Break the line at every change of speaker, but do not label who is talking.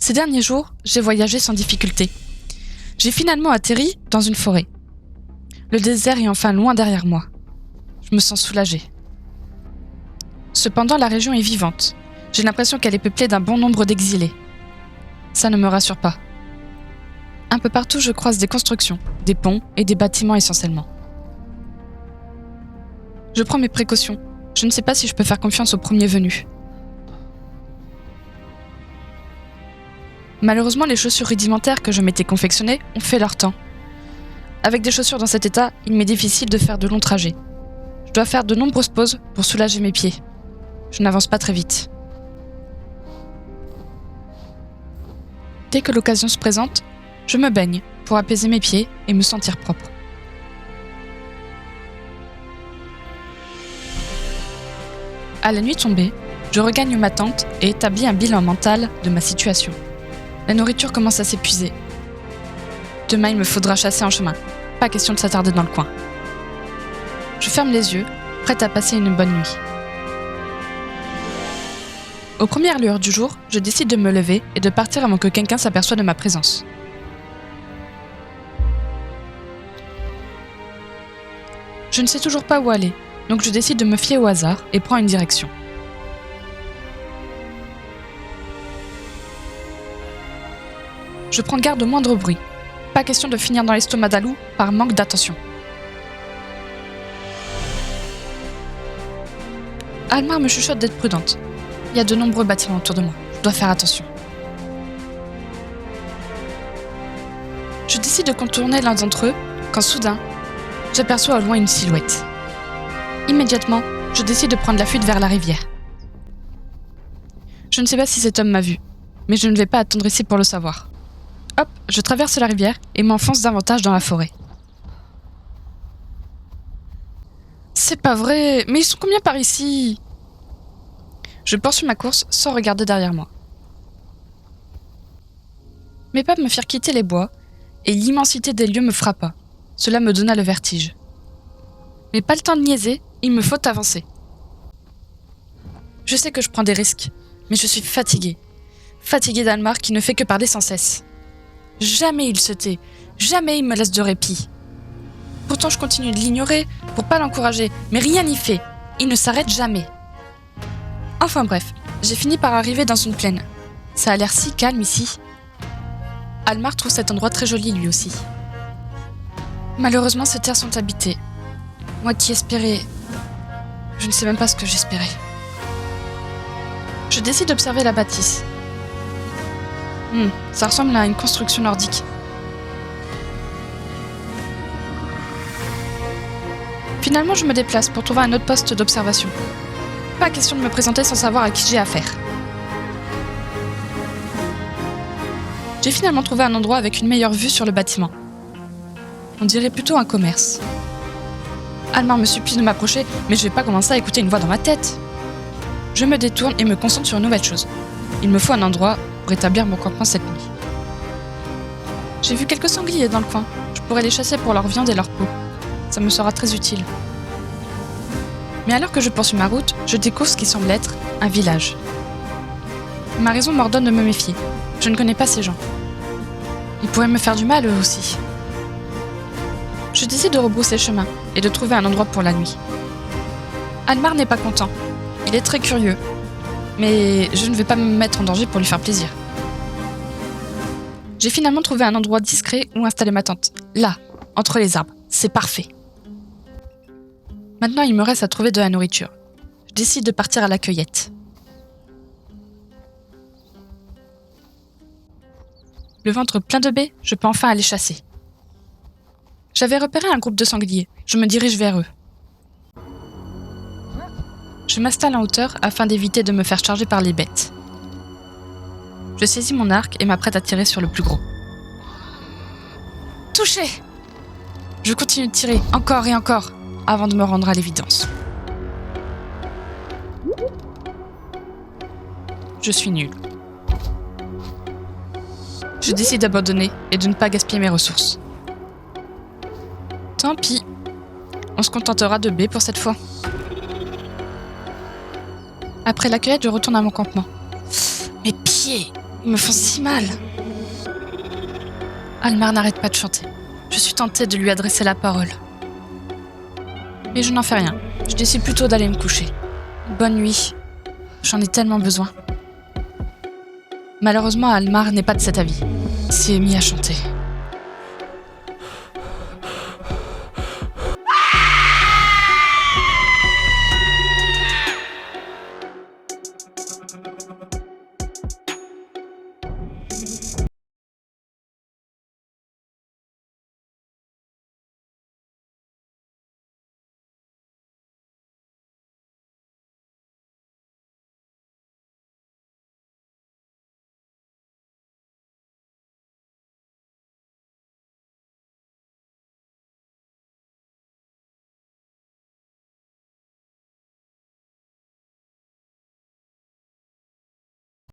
Ces derniers jours, j'ai voyagé sans difficulté. J'ai finalement atterri dans une forêt. Le désert est enfin loin derrière moi. Je me sens soulagée. Cependant, la région est vivante. J'ai l'impression qu'elle est peuplée d'un bon nombre d'exilés. Ça ne me rassure pas. Un peu partout, je croise des constructions, des ponts et des bâtiments essentiellement. Je prends mes précautions. Je ne sais pas si je peux faire confiance au premier venu. Malheureusement, les chaussures rudimentaires que je m'étais confectionnées ont fait leur temps. Avec des chaussures dans cet état, il m'est difficile de faire de longs trajets. Je dois faire de nombreuses pauses pour soulager mes pieds. Je n'avance pas très vite. Dès que l'occasion se présente, je me baigne pour apaiser mes pieds et me sentir propre. À la nuit tombée, je regagne ma tente et établis un bilan mental de ma situation. La nourriture commence à s'épuiser. Demain, il me faudra chasser en chemin. Pas question de s'attarder dans le coin. Je ferme les yeux, prête à passer une bonne nuit. Aux premières lueurs du jour, je décide de me lever et de partir avant que quelqu'un s'aperçoive de ma présence. Je ne sais toujours pas où aller, donc je décide de me fier au hasard et prends une direction. Je prends garde au moindre bruit. Pas question de finir dans l'estomac d'un loup par manque d'attention. Almar me chuchote d'être prudente. Il y a de nombreux bâtiments autour de moi. Je dois faire attention. Je décide de contourner l'un d'entre eux quand soudain, j'aperçois au loin une silhouette. Immédiatement, je décide de prendre la fuite vers la rivière. Je ne sais pas si cet homme m'a vu, mais je ne vais pas attendre ici pour le savoir. Hop, je traverse la rivière et m'enfonce davantage dans la forêt. C'est pas vrai, mais ils sont combien par ici ? Je poursuis ma course sans regarder derrière moi. Mes pas me firent quitter les bois et l'immensité des lieux me frappa. Cela me donna le vertige. Mais pas le temps de niaiser, il me faut avancer. Je sais que je prends des risques, mais je suis fatiguée. Fatiguée d'Almar qui ne fait que parler sans cesse. Jamais il se tait, jamais il me laisse de répit. Pourtant je continue de l'ignorer pour pas l'encourager, mais rien n'y fait. Il ne s'arrête jamais. Enfin bref, j'ai fini par arriver dans une plaine. Ça a l'air si calme ici. Almar trouve cet endroit très joli lui aussi. Malheureusement, ces terres sont habitées. Moi qui espérais... Je ne sais même pas ce que j'espérais. Je décide d'observer la bâtisse. Ça ressemble à une construction nordique. Finalement, je me déplace pour trouver un autre poste d'observation. Pas question de me présenter sans savoir à qui j'ai affaire. J'ai finalement trouvé un endroit avec une meilleure vue sur le bâtiment. On dirait plutôt un commerce. Almar me supplie de m'approcher, mais je vais pas commencer à écouter une voix dans ma tête. Je me détourne et me concentre sur une nouvelle chose. Il me faut un endroit pour établir mon campement cette nuit. J'ai vu quelques sangliers dans le coin. Je pourrais les chasser pour leur viande et leur peau. Ça me sera très utile. Mais alors que je poursuis ma route, je découvre ce qui semble être un village. Ma raison m'ordonne de me méfier. Je ne connais pas ces gens. Ils pourraient me faire du mal eux aussi. Je décide de rebrousser chemin et de trouver un endroit pour la nuit. Almar n'est pas content. Il est très curieux. Mais je ne vais pas me mettre en danger pour lui faire plaisir. J'ai finalement trouvé un endroit discret où installer ma tente. Là, entre les arbres. C'est parfait. Maintenant, il me reste à trouver de la nourriture. Je décide de partir à la cueillette. Le ventre plein de baies, je peux enfin aller chasser. J'avais repéré un groupe de sangliers. Je me dirige vers eux. Je m'installe en hauteur afin d'éviter de me faire charger par les bêtes. Je saisis mon arc et m'apprête à tirer sur le plus gros. Touché! Je continue de tirer encore et encore avant de me rendre à l'évidence. Je suis nulle. Je décide d'abandonner et de ne pas gaspiller mes ressources. Tant pis, on se contentera de baies pour cette fois. Après la cueillette, je retourne à mon campement. Mes pieds! Ils me font si mal. Almar n'arrête pas de chanter. Je suis tentée de lui adresser la parole. Mais je n'en fais rien. Je décide plutôt d'aller me coucher. Bonne nuit. J'en ai tellement besoin. Malheureusement, Almar n'est pas de cet avis. Il s'est mis à chanter.